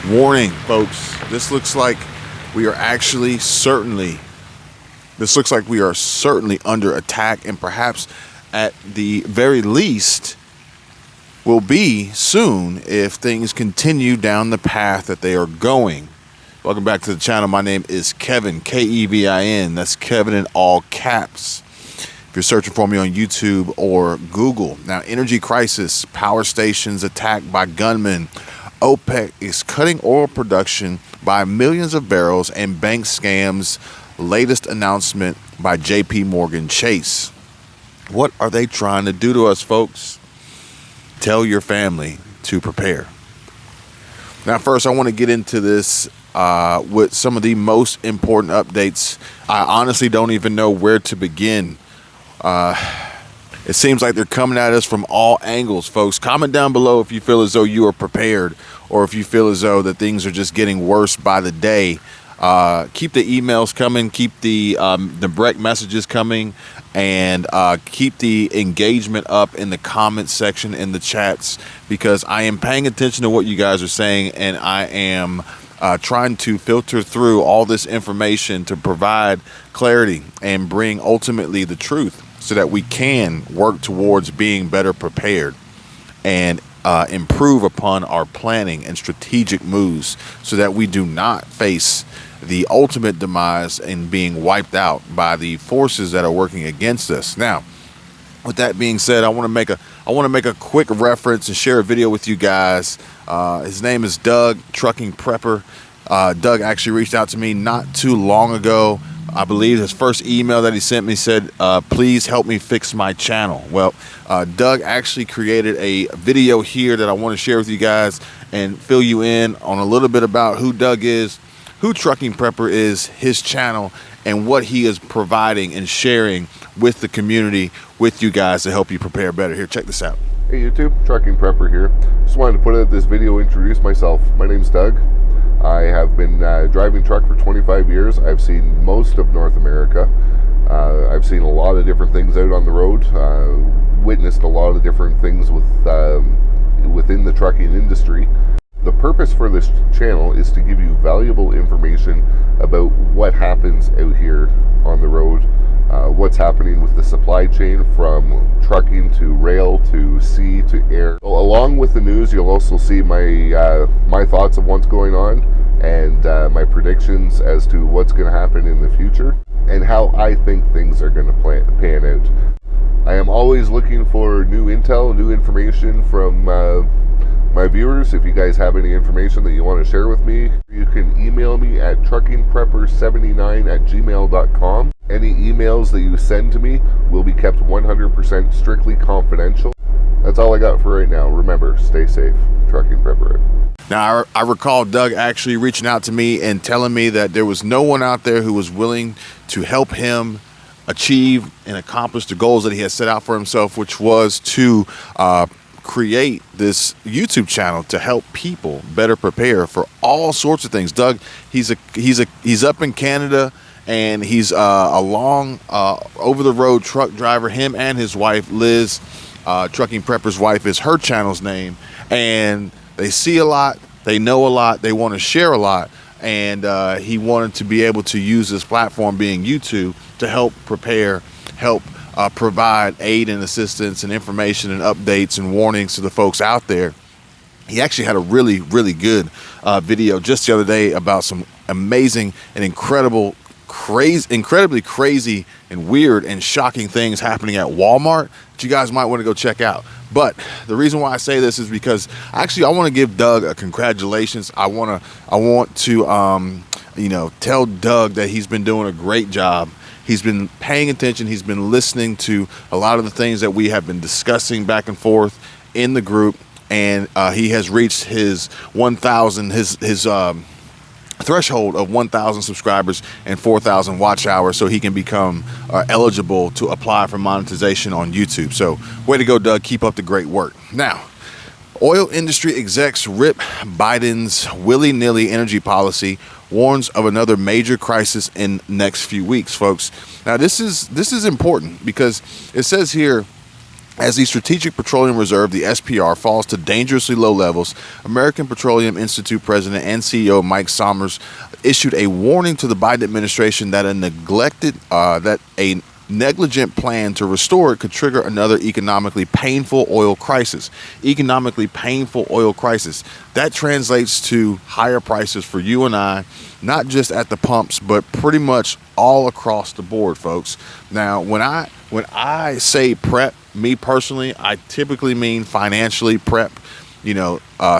Warning, folks, this looks like we are certainly under attack, and perhaps at the very least will be soon if things continue down the path that they are going. Welcome back to the channel. My name is Kevin, Kevin. That's Kevin in all caps. If you're searching for me on YouTube or Google. Now, energy crisis, power stations attacked by gunmen. OPEC is cutting oil production by millions of barrels, and bank scams. Latest announcement by JP Morgan Chase. What are they trying to do to us, folks? Tell your family to prepare. Now, first, I want to get into this with some of the most important updates. I honestly don't even know where to begin. It seems like they're coming at us from all angles, folks. Comment down below if you feel as though you are prepared, or if you feel as though that things are just getting worse by the day. Keep the emails coming, keep the direct messages coming, and keep the engagement up in the comments section, in the chats, because I am paying attention to what you guys are saying, and I am trying to filter through all this information to provide clarity and bring ultimately the truth, so that we can work towards being better prepared and improve upon our planning and strategic moves, so that we do not face the ultimate demise in being wiped out by the forces that are working against us. Now, with that being said, I want to make a quick reference and share a video with you guys. His name is Doug, Trucking Prepper. Doug actually reached out to me not too long ago. I believe his first email that he sent me said, please help me fix my channel. Well, Doug actually created a video here that I want to share with you guys and fill you in on a little bit about who Doug is, who Trucking Prepper is, his channel, and what he is providing and sharing with the community, with you guys, to help you prepare better. Here, check this out. Hey YouTube, Trucking Prepper here. Just wanted to put out this video, introduce myself. My name's Doug. I have been driving truck for 25 years. I've seen most of North America. I've seen a lot of different things out on the road, witnessed a lot of different things within the trucking industry. The purpose for this channel is to give you valuable information about what happens out here on the road, what's happening with the supply chain, from trucking to rail to sea to air. So along with the news, you'll also see my thoughts of what's going on, and my predictions as to what's going to happen in the future, and how I think things are going to pan out. I am always looking for new intel, new information from my viewers. If you guys have any information that you want to share with me, you can email me at truckingprepper79@gmail.com. Any emails that you send to me will be kept 100% strictly confidential. That's all I got for right now. Remember, stay safe. Trucking Prepper. Now, I recall Doug actually reaching out to me and telling me that there was no one out there who was willing to help him achieve and accomplish the goals that he had set out for himself, which was to create this YouTube channel to help people better prepare for all sorts of things. Doug, he's up in Canada, and he's a long over the road truck driver. Him and his wife Liz, Trucking Prepper's wife is her channel's name, and they see a lot, they know a lot, they want to share a lot, and he wanted to be able to use this platform, being YouTube, to help prepare, help provide aid and assistance and information and updates and warnings to the folks out there. He actually had a really, really good video just the other day about some amazing and incredibly crazy and weird and shocking things happening at Walmart that you guys might want to go check out. But the reason why I say this is because actually I want to give Doug a congratulations. I want to tell Doug that he's been doing a great job. He's been paying attention. He's been listening to a lot of the things that we have been discussing back and forth in the group, and he has reached his 1,000, his threshold of 1,000 subscribers and 4,000 watch hours, so he can become eligible to apply for monetization on YouTube. So, way to go, Doug. Keep up the great work. Now, oil industry execs rip Biden's willy-nilly energy policy, warns of another major crisis in next few weeks, folks. Now, this is important because it says here As the Strategic Petroleum Reserve, the SPR, falls to dangerously low levels, American Petroleum Institute President and CEO Mike Sommers issued a warning to the Biden administration that a negligent plan to restore it could trigger another economically painful oil crisis. Economically painful oil crisis. That translates to higher prices for you and I, not just at the pumps, but pretty much all across the board, folks. Now, when I say prep, me personally, I typically mean financially prep.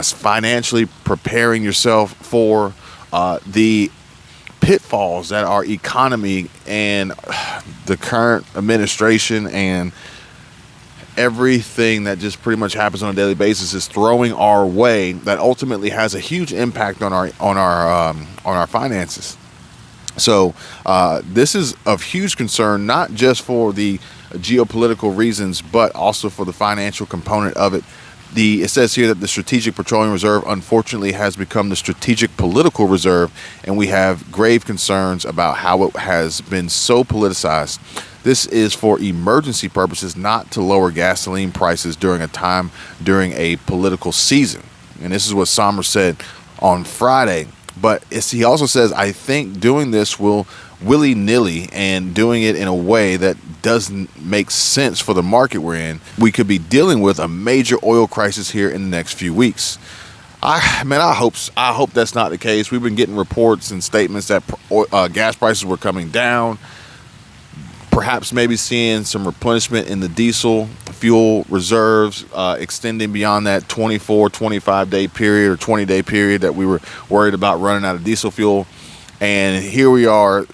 Financially preparing yourself for the pitfalls that our economy and the current administration and everything that just pretty much happens on a daily basis is throwing our way, that ultimately has a huge impact on our finances. So this is of huge concern, not just for the geopolitical reasons, but also for the financial component of it. It says here that the Strategic Petroleum Reserve, unfortunately, has become the Strategic Political Reserve, and we have grave concerns about how it has been so politicized. This is for emergency purposes, not to lower gasoline prices during a political season. And this is what Sommers said on Friday. But he also says, I think doing this will willy-nilly and doing it in a way that doesn't make sense for the market we're in, we could be dealing with a major oil crisis here in the next few weeks. I hope that's not the case. We've been getting reports and statements that gas prices were coming down, perhaps maybe seeing some replenishment in the diesel fuel reserves, extending beyond that 25-day period or 20-day period that we were worried about running out of diesel fuel. And here we are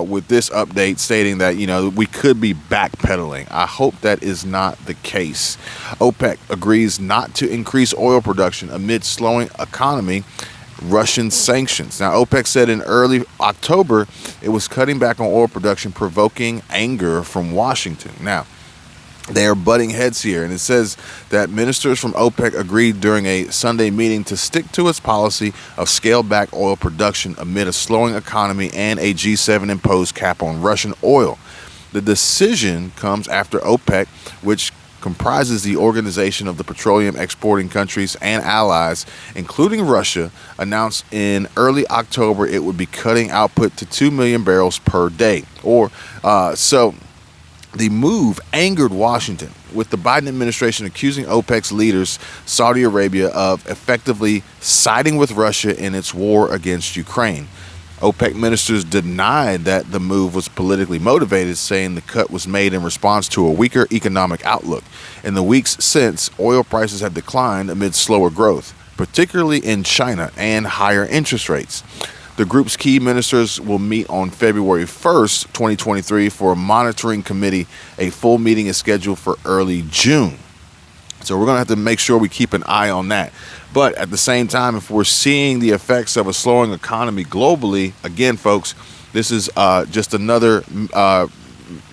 with this update stating that, we could be backpedaling. I hope that is not the case. OPEC agrees not to increase oil production amid slowing economy, Russian sanctions. Now, OPEC said in early October it was cutting back on oil production, provoking anger from Washington. Now, they are butting heads here, and it says that ministers from OPEC agreed during a Sunday meeting to stick to its policy of scaled back oil production amid a slowing economy and a G7 imposed cap on Russian oil. The decision comes after OPEC, which comprises the Organization of the Petroleum Exporting Countries and Allies, including Russia, announced in early October it would be cutting output to 2 million barrels per day. The move angered Washington, with the Biden administration accusing OPEC's leaders, Saudi Arabia, of effectively siding with Russia in its war against Ukraine. OPEC ministers denied that the move was politically motivated, saying the cut was made in response to a weaker economic outlook. In the weeks since, oil prices have declined amid slower growth, particularly in China, and higher interest rates. The group's key ministers will meet on February 1st, 2023 for a monitoring committee. A full meeting is scheduled for early June. So we're going to have to make sure we keep an eye on that. But at the same time, if we're seeing the effects of a slowing economy globally, again, folks, this is just another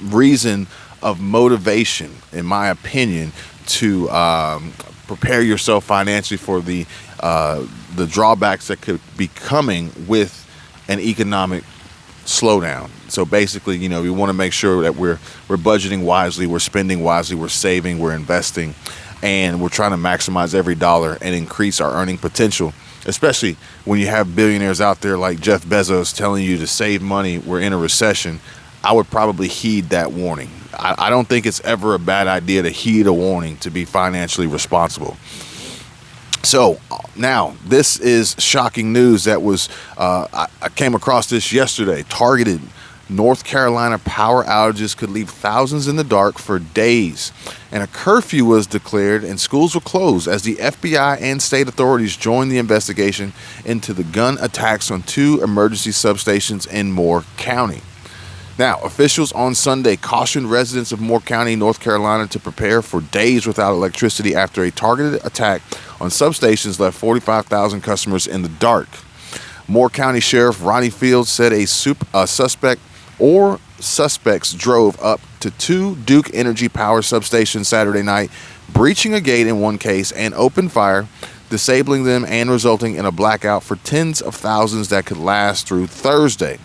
reason of motivation, in my opinion, to prepare yourself financially for the drawbacks that could be coming with an economic slowdown. So basically, we want to make sure that we're budgeting wisely, we're spending wisely, we're saving, we're investing, and we're trying to maximize every dollar and increase our earning potential, especially when you have billionaires out there like Jeff Bezos telling you to save money, we're in a recession. I would probably heed that warning. I don't think it's ever a bad idea to heed a warning to be financially responsible. So now, this is shocking news that was, I came across this yesterday. Targeted North Carolina power outages could leave thousands in the dark for days. And a curfew was declared and schools were closed as the FBI and state authorities joined the investigation into the gun attacks on 2 emergency substations in Moore County. Now, officials on Sunday cautioned residents of Moore County, North Carolina, to prepare for days without electricity after a targeted attack on substations left 45,000 customers in the dark. Moore County Sheriff Ronnie Fields said a suspect or suspects drove up to 2 Duke Energy power substations Saturday night, breaching a gate in one case, and opened fire, disabling them and resulting in a blackout for tens of thousands that could last through Thursday.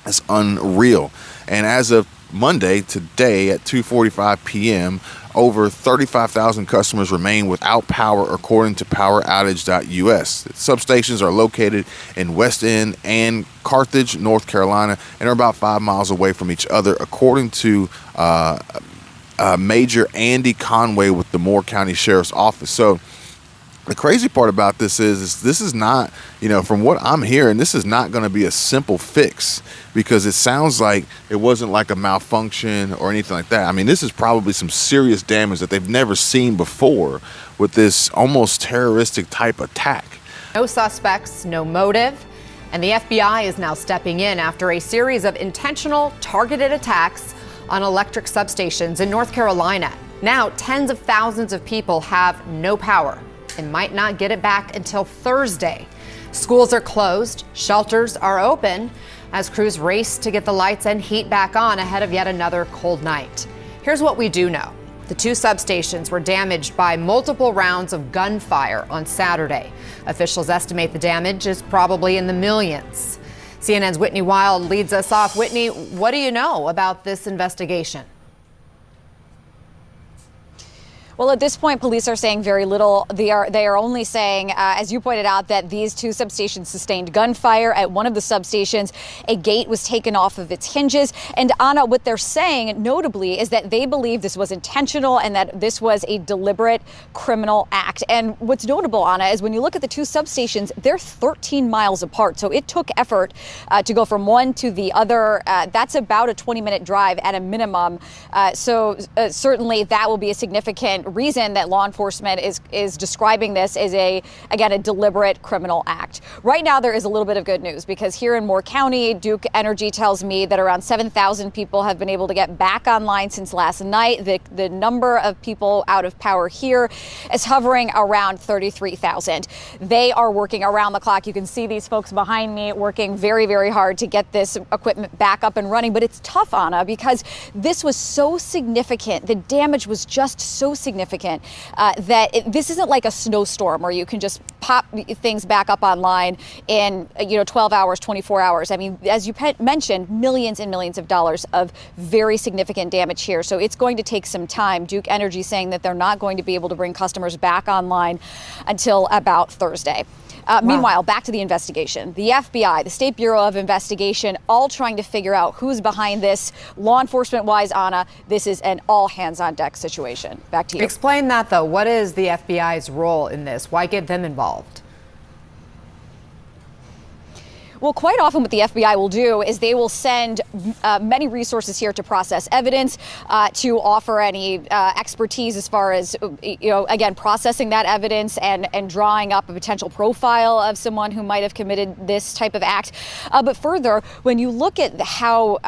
It's unreal. And as of Monday, today at 2:45 p.m., over 35,000 customers remain without power, according to poweroutage.us. Substations are located in West End and Carthage, North Carolina, and are about 5 miles away from each other, according to Major Andy Conway with the Moore County Sheriff's Office. So the crazy part about this is this is not, from what I'm hearing, this is not going to be a simple fix, because it sounds like it wasn't like a malfunction or anything like that. I mean, this is probably some serious damage that they've never seen before with this almost terroristic type attack. No suspects, no motive, and the FBI is now stepping in after a series of intentional targeted attacks on electric substations in North Carolina. Now, tens of thousands of people have no power and might not get it back until Thursday. Schools are closed, shelters are open as crews race to get the lights and heat back on ahead of yet another cold night. Here's what we do know. The two substations were damaged by multiple rounds of gunfire on Saturday. Officials estimate the damage is probably in the millions. CNN's Whitney Wild leads us off. Whitney, what do you know about this investigation? Well, at this point, police are saying very little. They are only saying, as you pointed out, that these two substations sustained gunfire. At one of the substations, a gate was taken off of its hinges. And Anna, what they're saying, notably, is that they believe this was intentional and that this was a deliberate criminal act. And what's notable, Anna, is when you look at the two substations, they're 13 miles apart. So it took effort to go from one to the other. That's about a 20-minute drive at a minimum. So certainly that will be a significant reason that law enforcement is describing this as a deliberate criminal act. Right now, there is a little bit of good news, because here in Moore County, Duke Energy tells me that around 7,000 people have been able to get back online since last night. The number of people out of power here is hovering around 33,000. They are working around the clock. You can see these folks behind me working very, very hard to get this equipment back up and running. But it's tough, Anna, because this was so significant. The damage was just so significant that this isn't like a snowstorm where you can just pop things back up online in 12 hours, 24 hours. I mean, as you mentioned, millions and millions of dollars of very significant damage here. So it's going to take some time. Duke Energy saying that they're not going to be able to bring customers back online until about Thursday. Meanwhile, back to the investigation. The FBI, the State Bureau of Investigation, all trying to figure out who's behind this. Law enforcement-wise, Anna, this is an all-hands-on-deck situation. Back to you. Explain that, though. What is the FBI's role in this? Why get them involved? Well, quite often what the FBI will do is they will send many resources here to process evidence, to offer any expertise as far as, again, processing that evidence and drawing up a potential profile of someone who might have committed this type of act. But further, when you look at how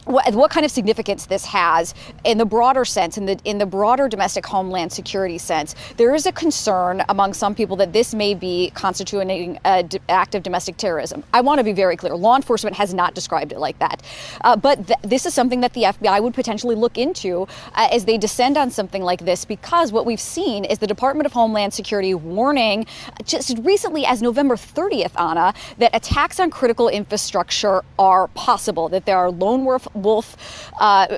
what kind of significance this has in the broader sense, in the broader domestic homeland security sense, there is a concern among some people that this may be constituting an act of domestic terrorism. I want to be very clear. Law enforcement has not described it like that. But this is something that the FBI would potentially look into as they descend on something like this, because what we've seen is the Department of Homeland Security warning just recently as November 30th, Anna, that attacks on critical infrastructure are possible, that there are lone wolf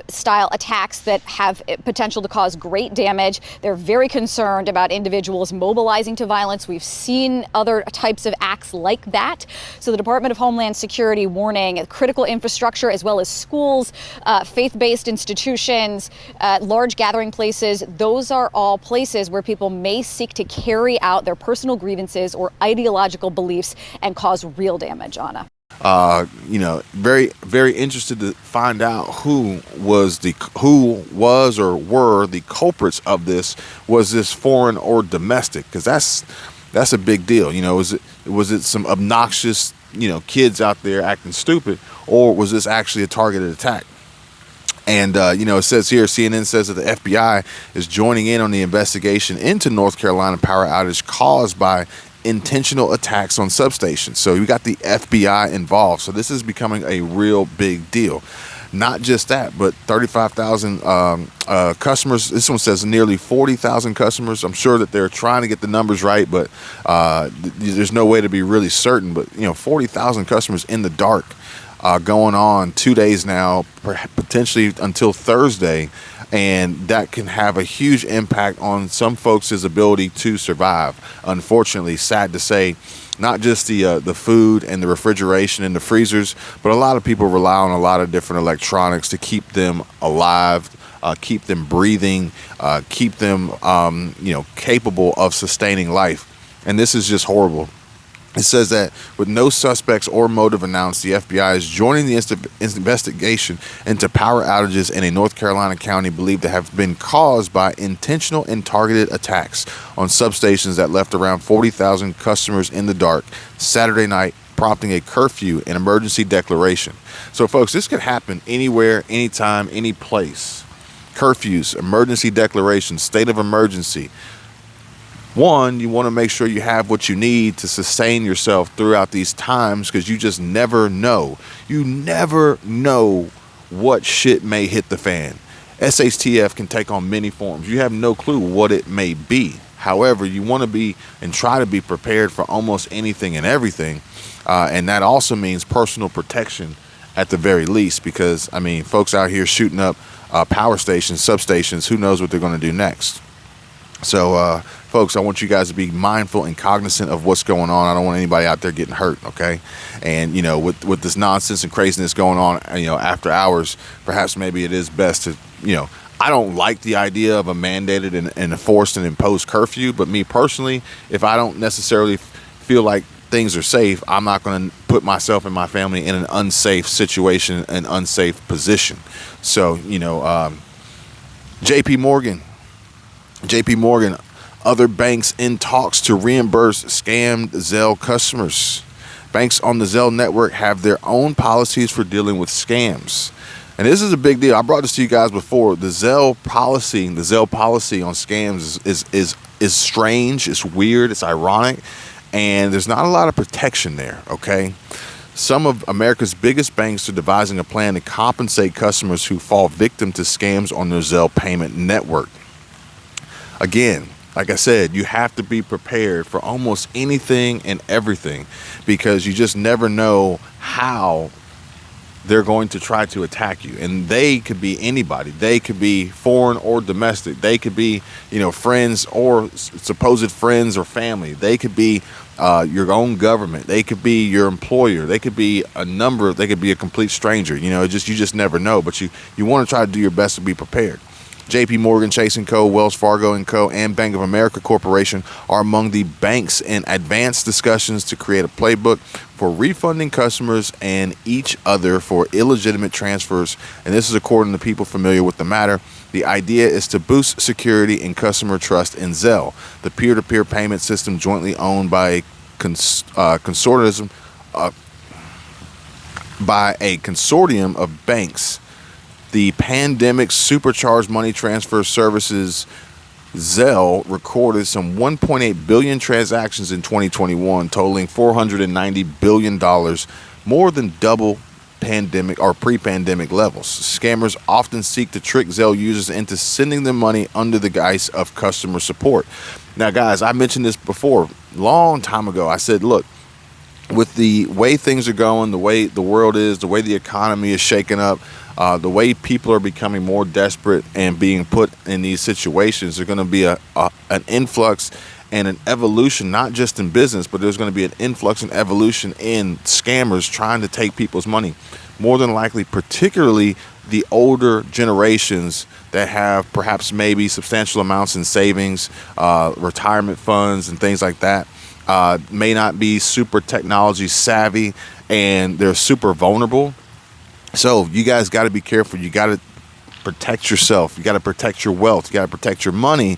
style attacks that have potential to cause great damage. They're very concerned about individuals mobilizing to violence. We've seen other types of acts like that. So the Department of Homeland Security warning critical infrastructure as well as schools, faith-based institutions, large gathering places. Those are all places where people may seek to carry out their personal grievances or ideological beliefs and cause real damage, Anna. Very, very interested to find out who was or were the culprits of this. Was this foreign or domestic? Because that's a big deal. Was it some obnoxious, kids out there acting stupid, or was this actually a targeted attack? And, it says here, CNN says that the FBI is joining in on the investigation into North Carolina power outage caused by intentional attacks on substations. So you got the FBI involved. So this is becoming a real big deal. Not just that, but 35,000 customers. This one says nearly 40,000 customers. I'm sure that they're trying to get the numbers right, but there's no way to be really certain. But 40,000 customers in the dark. going on 2 days now, potentially until Thursday, and that can have a huge impact on some folks' ability to survive. Unfortunately, sad to say, not just the food and the refrigeration and the freezers, but a lot of people rely on a lot of different electronics to keep them alive, keep them breathing, keep them capable of sustaining life. And this is just horrible. It says that with no suspects or motive announced, the FBI is joining the investigation into power outages in a North Carolina county believed to have been caused by intentional and targeted attacks on substations that left around 40,000 customers in the dark Saturday night, prompting a curfew and emergency declaration. So, folks, this could happen anywhere, anytime, any place. Curfews, emergency declarations, state of emergency. One, you want to make sure you have what you need to sustain yourself throughout these times, because you just never know. You never know what shit may hit the fan. SHTF can take on many forms. You have no clue what it may be. However, you want to be and try to be prepared for almost anything and everything. And that also means personal protection at the very least, because, I mean, folks out here shooting up power stations, substations, who knows what they're going to do next. So, folks, I want you guys to be mindful and cognizant of what's going on. I don't want anybody out there getting hurt, okay? And, with this nonsense and craziness going on, after hours, perhaps maybe it is best to, I don't like the idea of a mandated and enforced and imposed curfew, but me personally, if I don't necessarily feel like things are safe, I'm not going to put myself and my family in an unsafe situation, an unsafe position. So, JP Morgan, other banks in talks to reimburse scammed Zelle customers. Banks on the Zelle network have their own policies for dealing with scams. And this is a big deal. I brought this to you guys before. The Zelle policy on scams is strange, it's weird, it's ironic, and there's not a lot of protection there, okay? Some of America's biggest banks are devising a plan to compensate customers who fall victim to scams on their Zelle payment network. Again, like I said, you have to be prepared for almost anything and everything, because you just never know how they're going to try to attack you. And they could be anybody. They could be foreign or domestic. They could be, friends or supposed friends or family. They could be your own government. They could be your employer. They could be they could be a complete stranger. You just never know. But you want to try to do your best to be prepared. JP Morgan Chase & Co., Wells Fargo & Co., and Bank of America Corporation are among the banks in advanced discussions to create a playbook for refunding customers and each other for illegitimate transfers. And this is according to people familiar with the matter. The idea is to boost security and customer trust in Zelle, the peer-to-peer payment system jointly owned by a consortium of banks. The pandemic supercharged money transfer services Zelle recorded some 1.8 billion transactions in 2021, totaling $490 billion, more than double pandemic or pre-pandemic levels. Scammers often seek to trick Zelle users into sending them money under the guise of customer support. Now, guys, I mentioned this before, long time ago. I said, look, with the way things are going, the way the world is, the way the economy is shaking up, the way people are becoming more desperate and being put in these situations, there's going to be an influx and an evolution, not just in business, but there's going to be an influx and evolution in scammers trying to take people's money. More than likely, particularly the older generations that have perhaps maybe substantial amounts in savings, retirement funds and things like that, may not be super technology savvy, and they're super vulnerable. So you guys got to be careful. You got to protect yourself. You got to protect your wealth. You got to protect your money.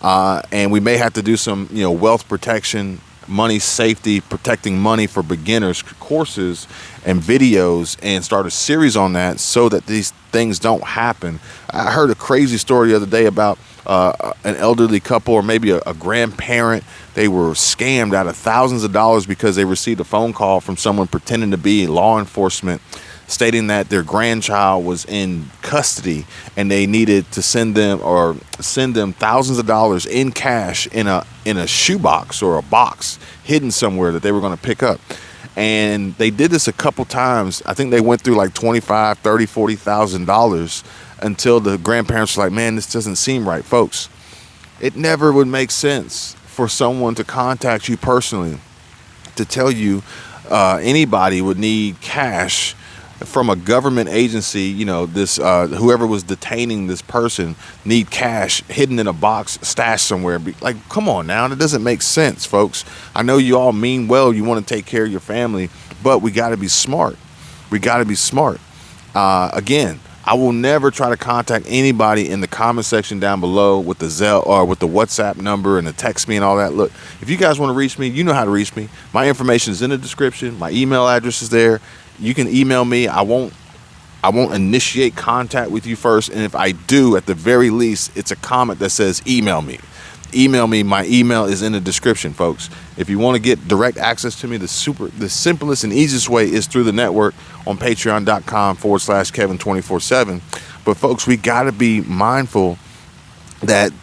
And we may have to do some, wealth protection, money safety, protecting money for beginners courses and videos, and start a series on that so that these things don't happen. I heard a crazy story the other day about an elderly couple, or maybe a grandparent. They were scammed out of thousands of dollars because they received a phone call from someone pretending to be law enforcement, stating that their grandchild was in custody and they needed to send them thousands of dollars in cash in a shoebox or a box hidden somewhere that they were going to pick up. And they did this a couple times. I think they went through like $25,000, $30,000, $40,000 until the grandparents were like, man, this doesn't seem right. Folks, it never would make sense for someone to contact you personally to tell you anybody would need cash from a government agency. You know, this whoever was detaining this person need cash hidden in a box, stashed somewhere. Like, come on now, that doesn't make sense, folks. I know you all mean well, you want to take care of your family, but we got to be smart. We got to be smart. Again, I will never try to contact anybody in the comment section down below with the Zelle or with the WhatsApp number and the text me and all that. Look, if you guys want to reach me, you know how to reach me. My information is in the description. My email address is there. You can email me. I won't initiate contact with you first. And if I do, at the very least, it's a comment that says email me. Email me. My email is in the description, folks. If you want to get direct access to me, the simplest and easiest way is through the network on patreon.com/Kevin247. But folks, we got to be mindful that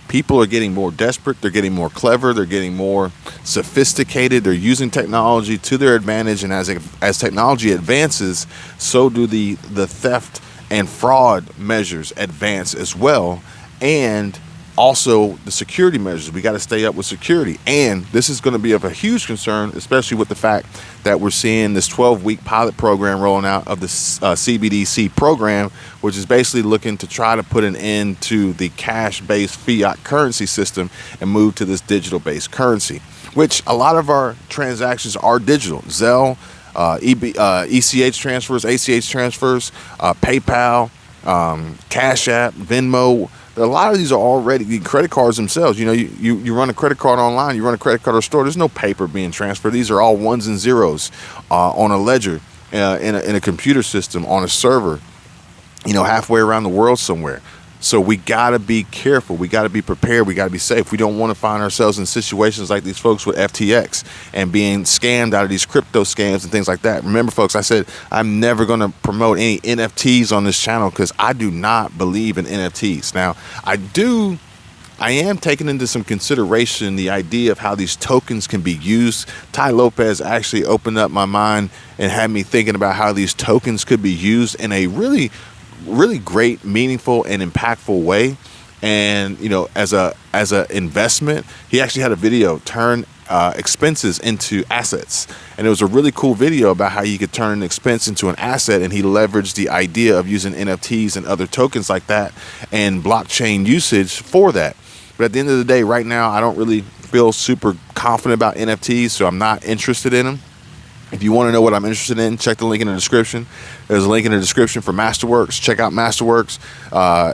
people are getting more desperate. They're getting more clever. They're getting more sophisticated. They're using technology to their advantage. And as technology advances, so do the theft and fraud measures advance as well. And also the security measures. We got to stay up with security. And this is going to be of a huge concern, especially with the fact that we're seeing this 12-week pilot program rolling out of the CBDC program, which is basically looking to try to put an end to the cash-based fiat currency system and move to this digital-based currency, which a lot of our transactions are digital. Zelle, ECH transfers, ACH transfers, PayPal, Cash App, Venmo. A lot of these are already credit cards themselves. You know, you run a credit card online, you run a credit card at a store. There's no paper being transferred. These are all ones and zeros on a ledger in a computer system on a server, you know, halfway around the world somewhere. So we got to be careful. We got to be prepared. We got to be safe. We don't want to find ourselves in situations like these folks with FTX and being scammed out of these crypto scams and things like that. Remember, folks, I said I'm never going to promote any NFTs on this channel because I do not believe in NFTs. Now, I am taking into some consideration the idea of how these tokens can be used. Ty Lopez actually opened up my mind and had me thinking about how these tokens could be used in a really great, meaningful, and impactful way. And you know, as a investment, he actually had a video turn expenses into assets, and it was a really cool video about how you could turn an expense into an asset. And he leveraged the idea of using NFTs and other tokens like that and blockchain usage for that. But at the end of the day, right now, I don't really feel super confident about NFTs, so I'm not interested in them. If you want to know what I'm interested in, check the link in the description. There's a link in the description for Masterworks. Check out Masterworks,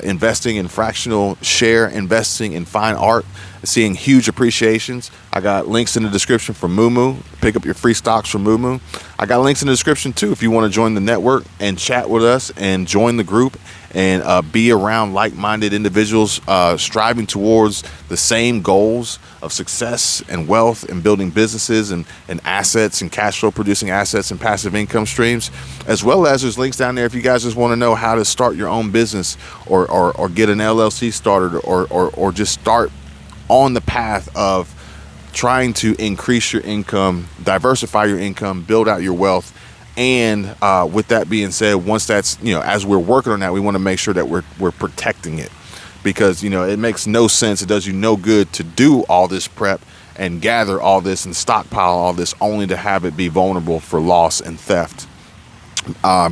investing in fractional share, investing in fine art, seeing huge appreciations. I got links in the description for Moomoo. Pick up your free stocks from Moomoo. I got links in the description too if you want to join the network and chat with us and join the group and be around like-minded individuals striving towards the same goals of success and wealth and building businesses and assets and cash flow producing assets and passive income streams, as well as there's links down there if you guys just want to know how to start your own business or get an LLC started or just start on the path of trying to increase your income, diversify your income, build out your wealth. And with that being said, once that's, you know, as we're working on that, we want to make sure that we're protecting it, because, you know, it makes no sense. It does you no good to do all this prep and gather all this and stockpile all this only to have it be vulnerable for loss and theft.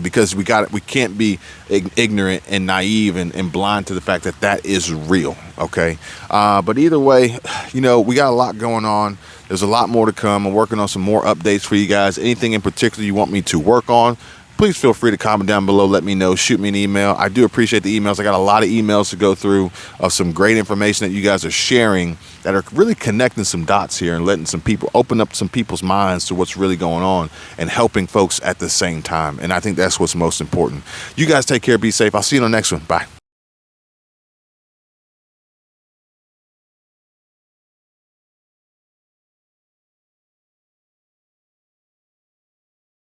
Because we can't be ignorant and naive and blind to the fact that that is real. Okay. But either way, you know, we got a lot going on. There's a lot more to come. I'm working on some more updates for you guys. Anything in particular you want me to work on, please feel free to comment down below. Let me know. Shoot me an email. I do appreciate the emails. I got a lot of emails to go through of some great information that you guys are sharing that are really connecting some dots here and letting some people open up some people's minds to what's really going on and helping folks at the same time. And I think that's what's most important. You guys take care. Be safe. I'll see you on the next one. Bye.